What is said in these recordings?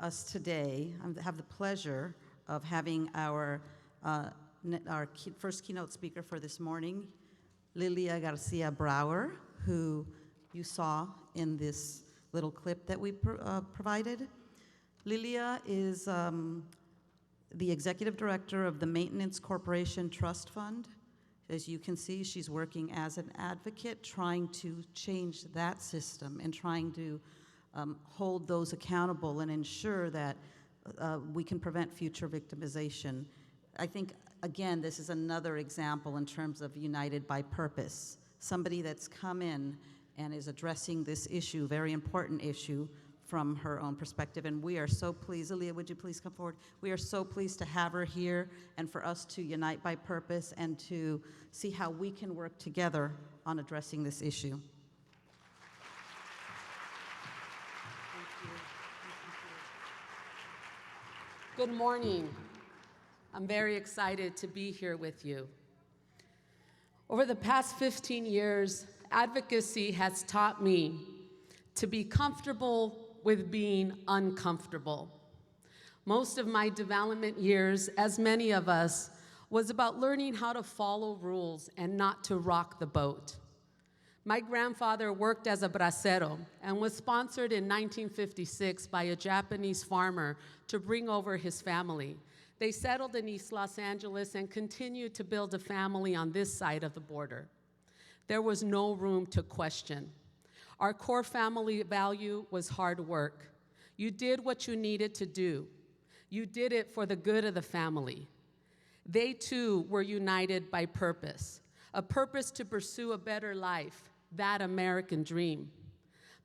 us today. I have the pleasure of having our first keynote speaker for this morning, Lilia Garcia-Brower, who you saw in this little clip that we provided. Lillia is the executive director of the Maintenance Corporation Trust Fund. As you can see, she's working as an advocate, trying to change that system and trying to hold those accountable and ensure that we can prevent future victimization. I think, again, this is another example in terms of united by purpose. Somebody that's come in and is addressing this issue, very important issue, from her own perspective. And we are so pleased. Lilia, would you please come forward? We are so pleased to have her here and for us to unite by purpose and to see how we can work together on addressing this issue. Good morning. I'm very excited to be here with you. Over the past 15 years, advocacy has taught me to be comfortable with being uncomfortable. Most of my development years, as many of us, was about learning how to follow rules and not to rock the boat. My grandfather worked as a bracero and was sponsored in 1956 by a Japanese farmer to bring over his family. They settled in East Los Angeles and continued to build a family on this side of the border. There was no room to question. Our core family value was hard work. You did what you needed to do. You did it for the good of the family. They too were united by purpose, a purpose to pursue a better life, that American dream.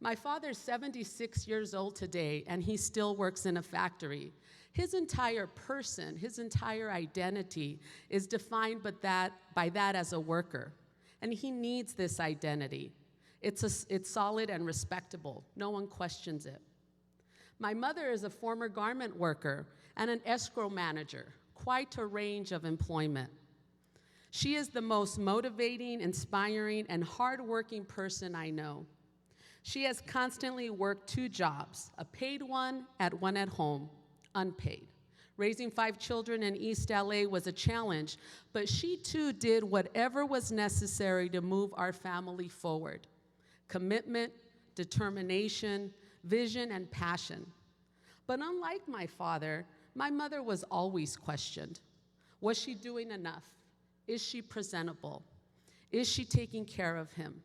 My father's 76 years old today, and he still works in a factory. His entire person, his entire identity is defined by that as a worker, and he needs this identity. It's solid and respectable. No one questions it. My mother is a former garment worker and an escrow manager, quite a range of employment. She is the most motivating, inspiring, and hardworking person I know. She has constantly worked 2 jobs, a paid one at home, unpaid. Raising 5 children in East LA was a challenge, but she too did whatever was necessary to move our family forward. Commitment, determination, vision, and passion. But unlike my father, my mother was always questioned. Was she doing enough? Is she presentable? Is she taking care of him?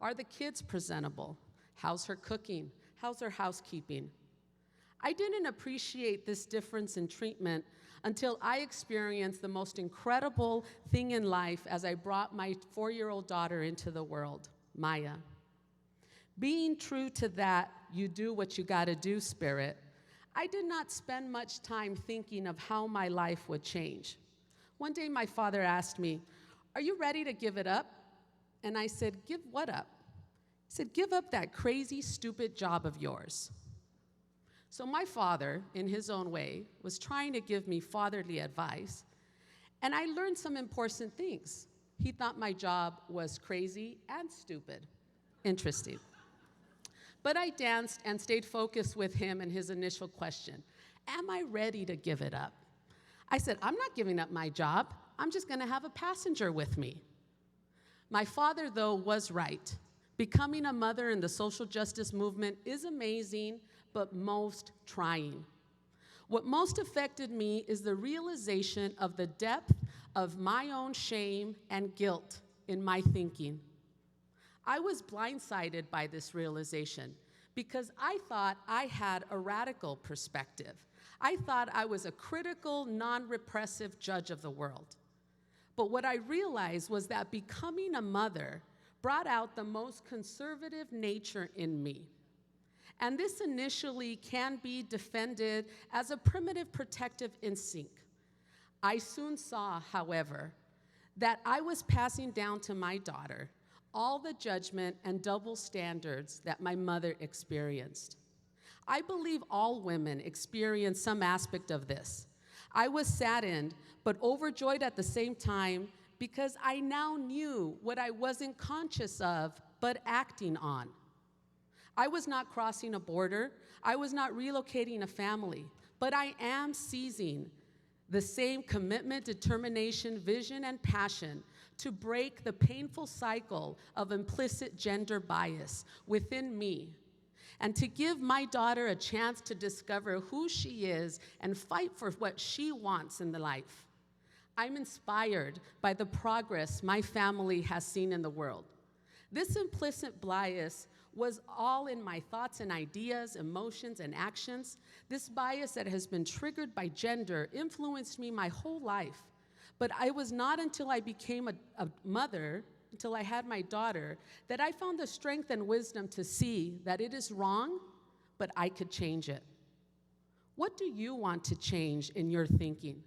Are the kids presentable? How's her cooking? How's her housekeeping? I didn't appreciate this difference in treatment until I experienced the most incredible thing in life as I brought my 4-year-old daughter into the world, Maya. Being true to that you do what you gotta do spirit, I did not spend much time thinking of how my life would change. One day my father asked me, "Are you ready to give it up?" And I said, "Give what up?" He said, "Give up that crazy, stupid job of yours." So my father, in his own way, was trying to give me fatherly advice, and I learned some important things. He thought my job was crazy and stupid. Interesting. But I danced and stayed focused with him and his initial question, "Am I ready to give it up?" I said, "I'm not giving up my job. I'm just gonna have a passenger with me." My father, though, was right. Becoming a mother in the social justice movement is amazing, but most trying. What most affected me is the realization of the depth of my own shame and guilt in my thinking. I was blindsided by this realization because I thought I had a radical perspective. I thought I was a critical, non-repressive judge of the world. But what I realized was that becoming a mother brought out the most conservative nature in me. And this initially can be defended as a primitive protective instinct. I soon saw, however, that I was passing down to my daughter all the judgment and double standards that my mother experienced. I believe all women experience some aspect of this. I was saddened, but overjoyed at the same time because I now knew what I wasn't conscious of, but acting on. I was not crossing a border. I was not relocating a family. But I am seizing the same commitment, determination, vision, and passion to break the painful cycle of implicit gender bias within me, and to give my daughter a chance to discover who she is and fight for what she wants in the life. I'm inspired by the progress my family has seen in the world. This implicit bias was all in my thoughts and ideas, emotions and actions. This bias that has been triggered by gender influenced me my whole life. But it was not until I became a mother, until I had my daughter, that I found the strength and wisdom to see that it is wrong, but I could change it. What do you want to change in your thinking?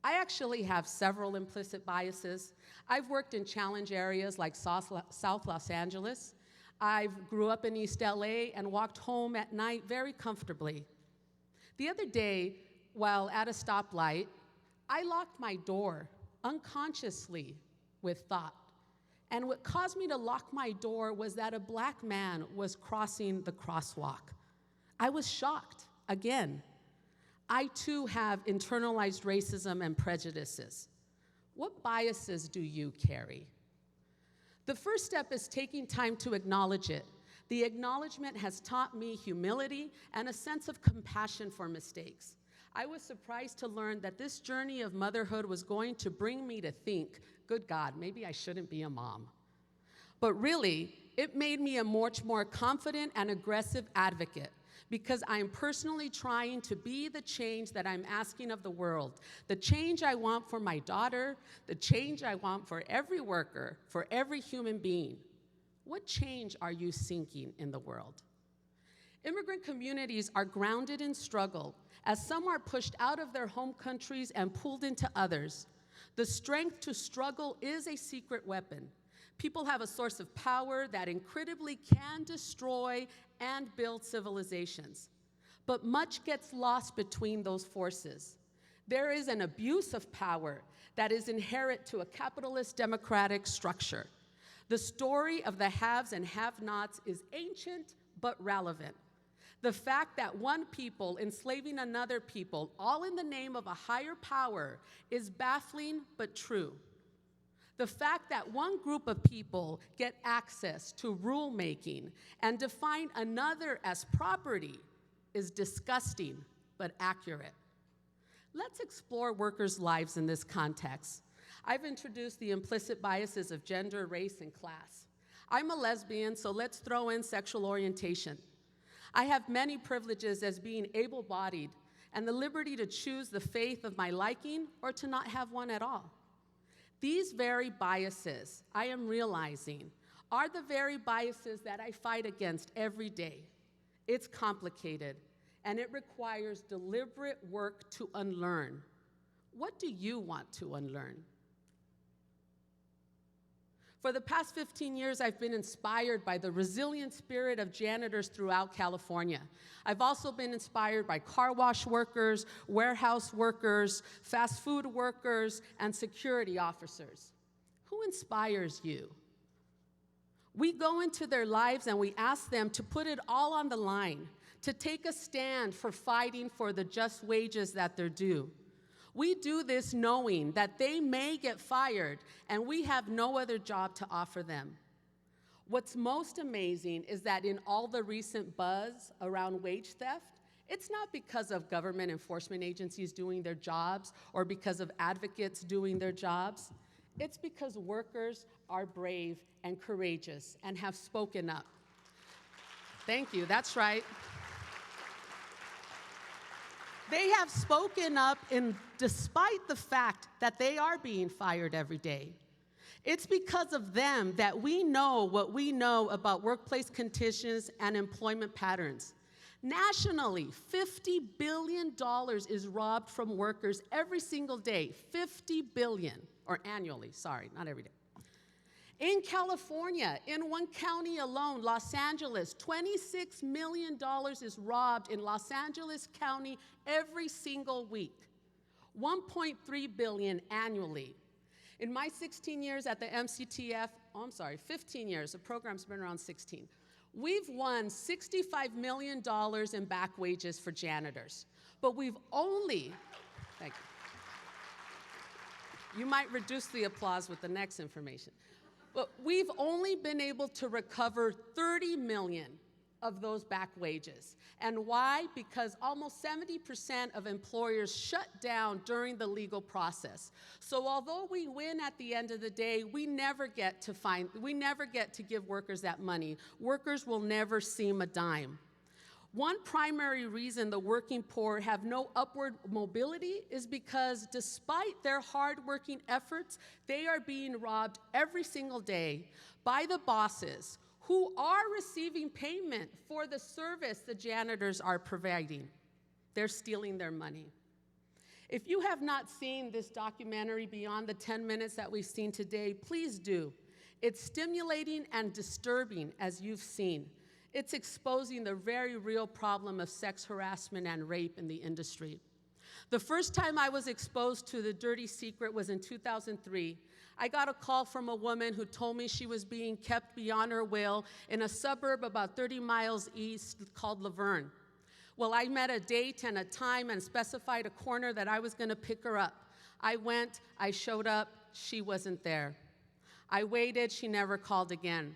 I actually have several implicit biases. I've worked in challenge areas like South Los Angeles. I grew up in East LA and walked home at night very comfortably. The other day, while at a stoplight, I locked my door unconsciously with thought. And what caused me to lock my door was that a black man was crossing the crosswalk. I was shocked, again. I too have internalized racism and prejudices. What biases do you carry? The first step is taking time to acknowledge it. The acknowledgement has taught me humility and a sense of compassion for mistakes. I was surprised to learn that this journey of motherhood was going to bring me to think, good God, maybe I shouldn't be a mom. But really, it made me a much more confident and aggressive advocate, because I'm personally trying to be the change that I'm asking of the world, the change I want for my daughter, the change I want for every worker, for every human being. What change are you seeking in the world? Immigrant communities are grounded in struggle, as some are pushed out of their home countries and pulled into others. The strength to struggle is a secret weapon. People have a source of power that incredibly can destroy and build civilizations. But much gets lost between those forces. There is an abuse of power that is inherent to a capitalist democratic structure. The story of the haves and have-nots is ancient but relevant. The fact that one people enslaving another people, all in the name of a higher power, is baffling but true. The fact that one group of people get access to rulemaking and define another as property is disgusting but accurate. Let's explore workers' lives in this context. I've introduced the implicit biases of gender, race, and class. I'm a lesbian, so let's throw in sexual orientation. I have many privileges as being able-bodied and the liberty to choose the faith of my liking or to not have one at all. These very biases, I am realizing, are the very biases that I fight against every day. It's complicated, and it requires deliberate work to unlearn. What do you want to unlearn? For the past 15 years, I've been inspired by the resilient spirit of janitors throughout California. I've also been inspired by car wash workers, warehouse workers, fast food workers, and security officers. Who inspires you? We go into their lives and we ask them to put it all on the line, to take a stand for fighting for the just wages that they're due. We do this knowing that they may get fired and we have no other job to offer them. What's most amazing is that in all the recent buzz around wage theft, it's not because of government enforcement agencies doing their jobs or because of advocates doing their jobs. It's because workers are brave and courageous and have spoken up. Thank you, that's right. They have spoken up despite the fact that they are being fired every day. It's because of them that we know what we know about workplace conditions and employment patterns. Nationally, $50 billion is robbed from workers every single day. $50 billion, or annually, sorry, not every day. In California, in one county alone, Los Angeles, $26 million is robbed in Los Angeles County every single week. $1.3 billion annually. In my 16 years at the MCTF, 15 years, the program's been around 16. We've won $65 million in back wages for janitors, but we've only, thank you. You might reduce the applause with the next information. But we've only been able to recover 30 million of those back wages. And why? Because almost 70% of employers shut down during the legal process. So although we win at the end of the day, we never get to give workers that money. Workers will never seem a dime. One primary reason the working poor have no upward mobility is because despite their hard-working efforts, they are being robbed every single day by the bosses who are receiving payment for the service the janitors are providing. They're stealing their money. If you have not seen this documentary beyond the 10 minutes that we've seen today, please do. It's stimulating and disturbing, as you've seen. It's exposing the very real problem of sex harassment and rape in the industry. The first time I was exposed to the dirty secret was in 2003. I got a call from a woman who told me she was being kept beyond her will in a suburb about 30 miles east called Laverne. Well, I met a date and a time and specified a corner that I was going to pick her up. I went, I showed up, she wasn't there. I waited, she never called again.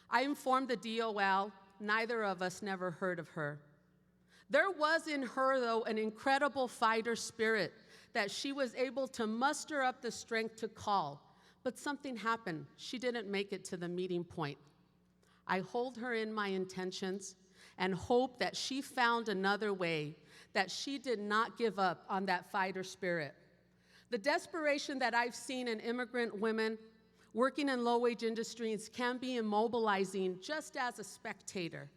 I informed the DOL, neither of us never heard of her. There was in her, though, an incredible fighter spirit that she was able to muster up the strength to call. But something happened. She didn't make it to the meeting point. I hold her in my intentions and hope that she found another way, that she did not give up on that fighter spirit. The desperation that I've seen in immigrant women working in low-wage industries can be immobilizing just as a spectator.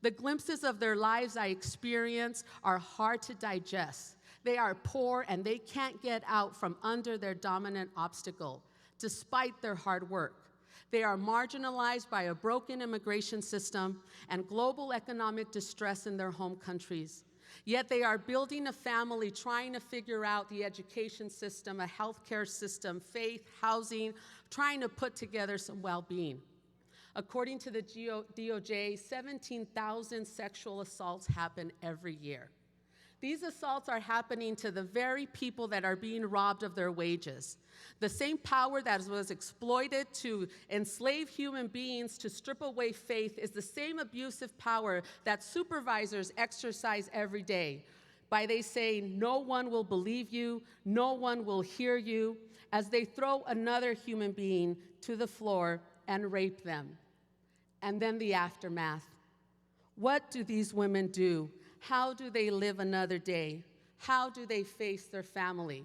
The glimpses of their lives I experience are hard to digest. They are poor and they can't get out from under their dominant obstacle, despite their hard work. They are marginalized by a broken immigration system and global economic distress in their home countries. Yet they are building a family, trying to figure out the education system, a healthcare system, faith, housing, trying to put together some well-being. According to the DOJ, 17,000 sexual assaults happen every year. These assaults are happening to the very people that are being robbed of their wages. The same power that was exploited to enslave human beings to strip away faith is the same abusive power that supervisors exercise every day by they say, no one will believe you, no one will hear you, as they throw another human being to the floor and rape them. And then the aftermath. What do these women do? How do they live another day? How do they face their family?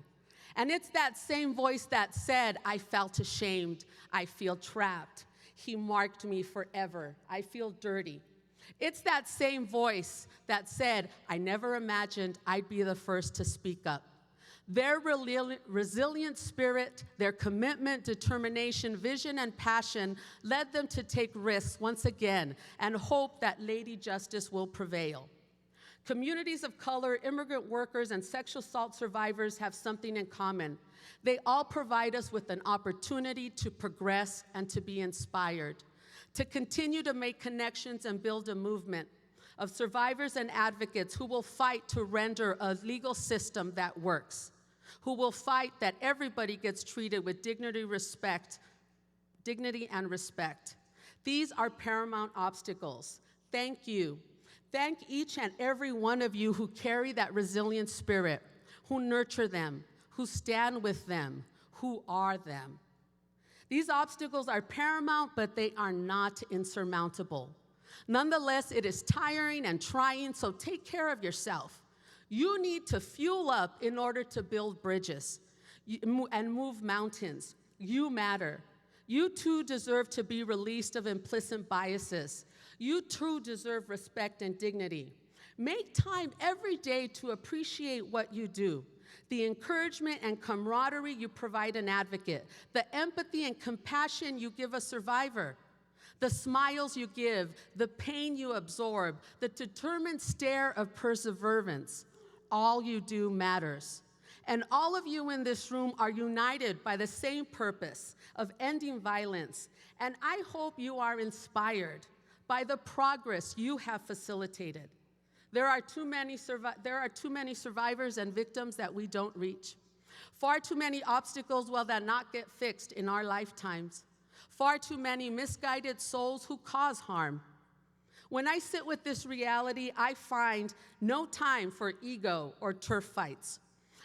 And it's that same voice that said, I felt ashamed, I feel trapped. He marked me forever, I feel dirty. It's that same voice that said, I never imagined I'd be the first to speak up. Their resilient spirit, their commitment, determination, vision, and passion led them to take risks once again and hope that Lady Justice will prevail. Communities of color, immigrant workers, and sexual assault survivors have something in common. They all provide us with an opportunity to progress and to be inspired, to continue to make connections and build a movement of survivors and advocates who will fight to render a legal system that works, who will fight that everybody gets treated with dignity and respect. These are paramount obstacles. Thank you. Thank each and every one of you who carry that resilient spirit, who nurture them, who stand with them, who are them. These obstacles are paramount, but they are not insurmountable. Nonetheless, it is tiring and trying, so take care of yourself. You need to fuel up in order to build bridges and move mountains. You matter. You too deserve to be released of implicit biases. You too deserve respect and dignity. Make time every day to appreciate what you do, the encouragement and camaraderie you provide an advocate, the empathy and compassion you give a survivor, the smiles you give, the pain you absorb, the determined stare of perseverance. All you do matters. And all of you in this room are united by the same purpose of ending violence. And I hope you are inspired by the progress you have facilitated. There are too many survivors and victims that we don't reach. Far too many obstacles will that not get fixed in our lifetimes. Far too many misguided souls who cause harm. When I sit with this reality, I find no time for ego or turf fights.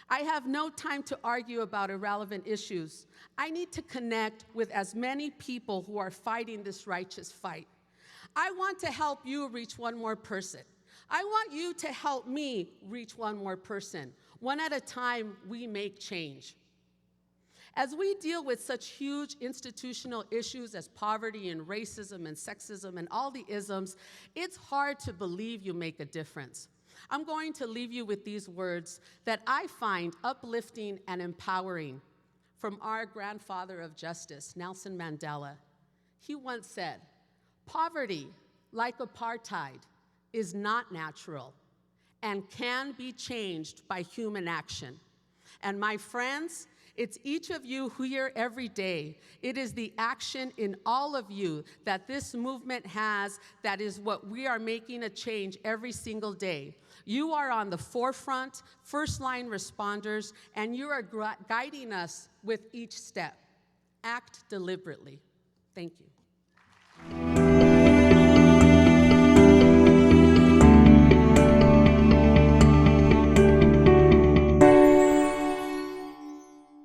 I have no time to argue about irrelevant issues. I need to connect with as many people who are fighting this righteous fight. I want to help you reach one more person. I want you to help me reach one more person. One at a time, we make change. As we deal with such huge institutional issues as poverty and racism and sexism and all the isms, it's hard to believe you make a difference. I'm going to leave you with these words that I find uplifting and empowering from our grandfather of justice, Nelson Mandela. He once said, "Poverty, like apartheid, is not natural and can be changed by human action." And my friends, it's each of you here every day. It is the action in all of you that this movement has that is what we are making a change every single day. You are on the forefront, first-line responders, and you are guiding us with each step. Act deliberately. Thank you.